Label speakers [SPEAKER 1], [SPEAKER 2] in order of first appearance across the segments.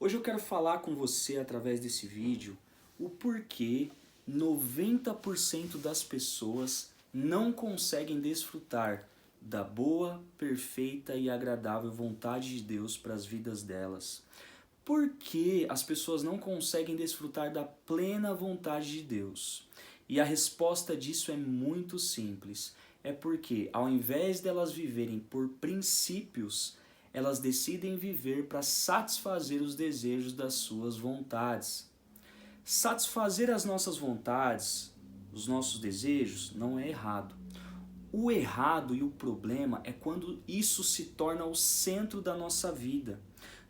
[SPEAKER 1] Hoje eu quero falar com você através desse vídeo o porquê 90% das pessoas não conseguem desfrutar da boa, perfeita e agradável vontade de Deus para as vidas delas. Por que as pessoas não conseguem desfrutar da plena vontade de Deus? E a resposta disso é muito simples. É porque, ao invés delas viverem por princípios, elas decidem viver para satisfazer os desejos das suas vontades. Satisfazer as nossas vontades, os nossos desejos, não é errado. O errado e o problema é quando isso se torna o centro da nossa vida.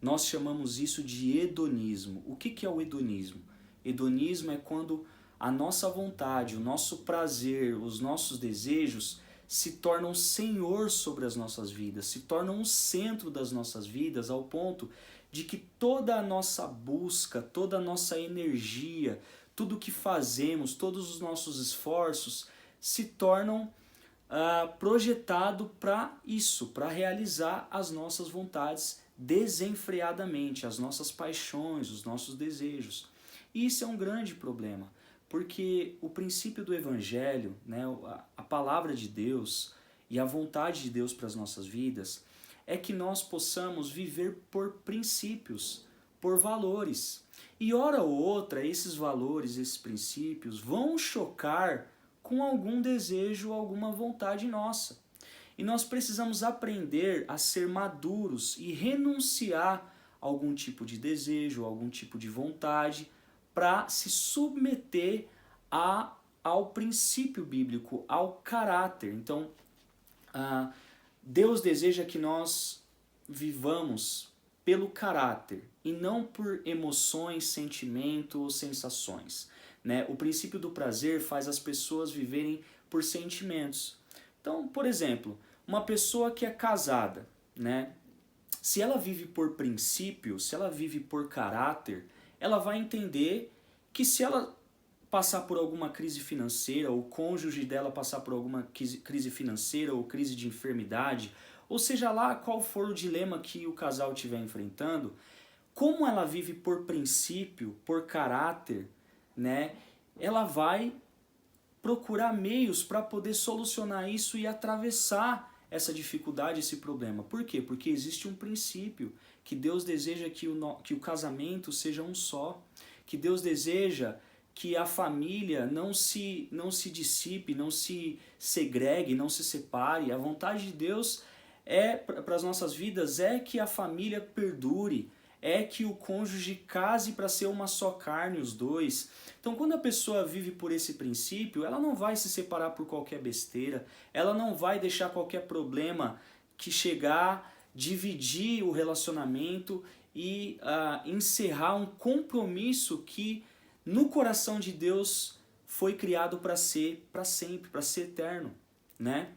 [SPEAKER 1] Nós chamamos isso de hedonismo. O que é o hedonismo? Hedonismo é quando a nossa vontade, o nosso prazer, os nossos desejos se tornam senhor sobre as nossas vidas, se tornam o centro das nossas vidas, ao ponto de que toda a nossa busca, toda a nossa energia, tudo o que fazemos, todos os nossos esforços se tornam projetado para isso, para realizar as nossas vontades desenfreadamente, as nossas paixões, os nossos desejos. E isso é um grande problema, porque o princípio do Evangelho, né, a palavra de Deus e a vontade de Deus para as nossas vidas é que nós possamos viver por princípios, por valores. E hora ou outra, esses valores, esses princípios vão chocar com algum desejo, alguma vontade nossa. E nós precisamos aprender a ser maduros e renunciar a algum tipo de desejo, algum tipo de vontade, para se submeter ao princípio bíblico, ao caráter. Então, Deus deseja que nós vivamos pelo caráter e não por emoções, sentimentos ou sensações. Né? O princípio do prazer faz as pessoas viverem por sentimentos. Então, por exemplo, uma pessoa que é casada, né? Se ela vive por princípio, se ela vive por caráter, ela vai entender que se ela passar por alguma crise financeira, o cônjuge dela passar por alguma crise financeira ou crise de enfermidade, ou seja lá qual for o dilema que o casal estiver enfrentando, como ela vive por princípio, por caráter, né, ela vai procurar meios para poder solucionar isso e atravessar essa dificuldade, esse problema. Por quê? Porque existe um princípio, que Deus deseja que o casamento seja um só, que Deus deseja que a família não se dissipe, não se segregue, não se separe. A vontade de Deus para as nossas vidas é que a família perdure, é que o cônjuge case para ser uma só carne, os dois. Então, quando a pessoa vive por esse princípio, ela não vai se separar por qualquer besteira, ela não vai deixar qualquer problema que chegar, dividir o relacionamento e encerrar um compromisso que no coração de Deus foi criado para ser para sempre, para ser eterno, né?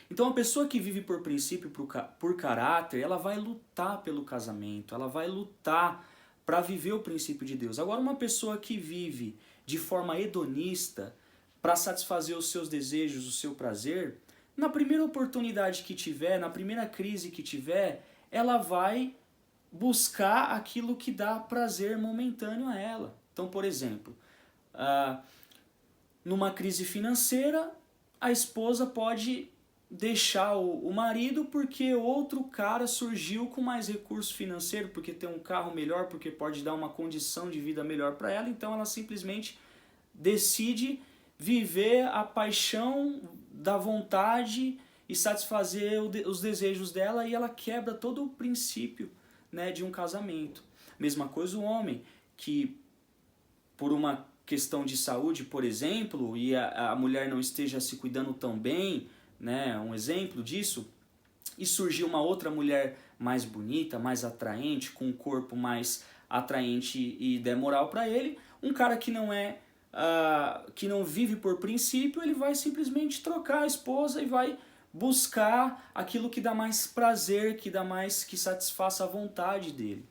[SPEAKER 1] Então a pessoa que vive por princípio, por caráter, ela vai lutar pelo casamento, ela vai lutar para viver o princípio de Deus. Agora uma pessoa que vive de forma hedonista, para satisfazer os seus desejos, o seu prazer, na primeira oportunidade que tiver, na primeira crise que tiver, ela vai buscar aquilo que dá prazer momentâneo a ela. Então, por exemplo, numa crise financeira, a esposa pode deixar o marido porque outro cara surgiu com mais recurso financeiro, porque tem um carro melhor, porque pode dar uma condição de vida melhor para ela, então ela simplesmente decide viver a paixão da vontade e satisfazer os desejos dela, e ela quebra todo o princípio, né, de um casamento. Mesma coisa o homem, que por uma questão de saúde, por exemplo, e a mulher não esteja se cuidando tão bem, né, um exemplo disso, e surgiu uma outra mulher mais bonita, mais atraente, com um corpo mais atraente e der moral para ele, um cara que que não vive por princípio, ele vai simplesmente trocar a esposa e vai buscar aquilo que dá mais prazer, que satisfaça a vontade dele.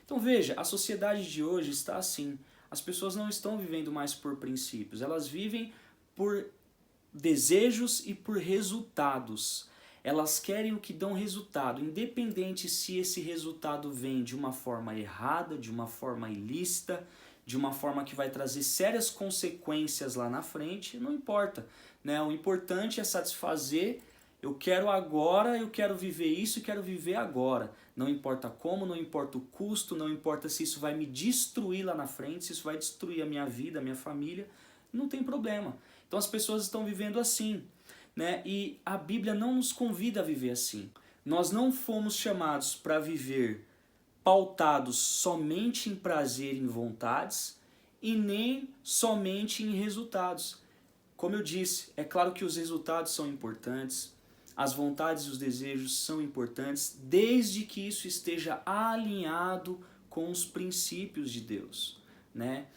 [SPEAKER 1] Então veja, a sociedade de hoje está assim. As pessoas não estão vivendo mais por princípios, elas vivem por desejos e por resultados. Elas querem o que dão resultado, independente se esse resultado vem de uma forma errada, de uma forma ilícita, de uma forma que vai trazer sérias consequências lá na frente, não importa, né? O importante é satisfazer. Eu quero agora, eu quero viver isso e quero viver agora. Não importa como, não importa o custo, não importa se isso vai me destruir lá na frente, se isso vai destruir a minha vida, a minha família, não tem problema. Então as pessoas estão vivendo assim, né? E a Bíblia não nos convida a viver assim. Nós não fomos chamados para viver pautados somente em prazer e em vontades e nem somente em resultados. Como eu disse, é claro que os resultados são importantes, as vontades e os desejos são importantes, desde que isso esteja alinhado com os princípios de Deus, né?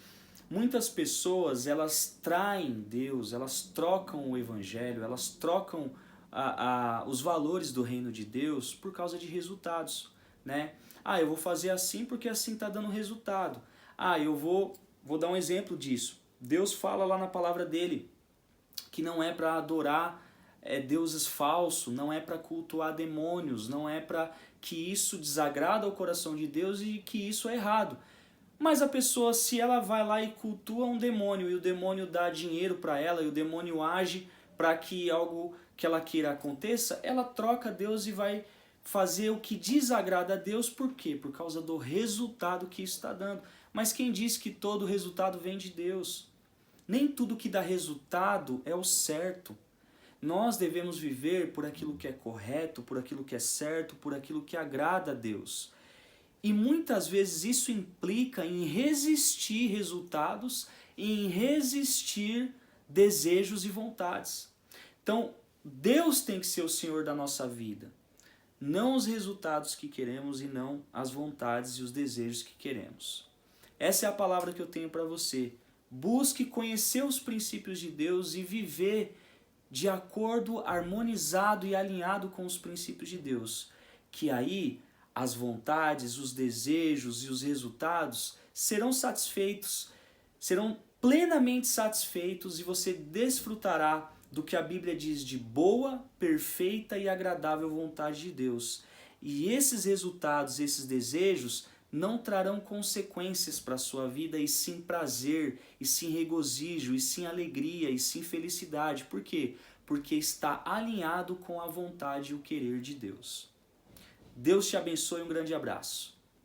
[SPEAKER 1] Muitas pessoas, elas traem Deus, elas trocam o evangelho, elas trocam os valores do reino de Deus por causa de resultados, né? Ah, eu vou fazer assim porque assim está dando resultado. Ah, eu vou dar um exemplo disso. Deus fala lá na palavra dele que não é para adorar deuses falsos, não é para cultuar demônios, não é para que isso desagrada ao coração de Deus e que isso é errado. Mas a pessoa, se ela vai lá e cultua um demônio e o demônio dá dinheiro para ela e o demônio age para que algo que ela queira aconteça, ela troca Deus e vai fazer o que desagrada a Deus. Por quê? Por causa do resultado que isso está dando. Mas quem diz que todo resultado vem de Deus? Nem tudo que dá resultado é o certo. Nós devemos viver por aquilo que é correto, por aquilo que é certo, por aquilo que agrada a Deus. E muitas vezes isso implica em resistir resultados e em resistir desejos e vontades. Então, Deus tem que ser o Senhor da nossa vida. Não os resultados que queremos e não as vontades e os desejos que queremos. Essa é a palavra que eu tenho para você. Busque conhecer os princípios de Deus e viver de acordo, harmonizado e alinhado com os princípios de Deus. Que aí as vontades, os desejos e os resultados serão satisfeitos, serão plenamente satisfeitos e você desfrutará do que a Bíblia diz de boa, perfeita e agradável vontade de Deus. E esses resultados, esses desejos, não trarão consequências para a sua vida, e sim prazer, e sim regozijo, e sim alegria, e sim felicidade. Por quê? Porque está alinhado com a vontade e o querer de Deus. Deus te abençoe, um grande abraço.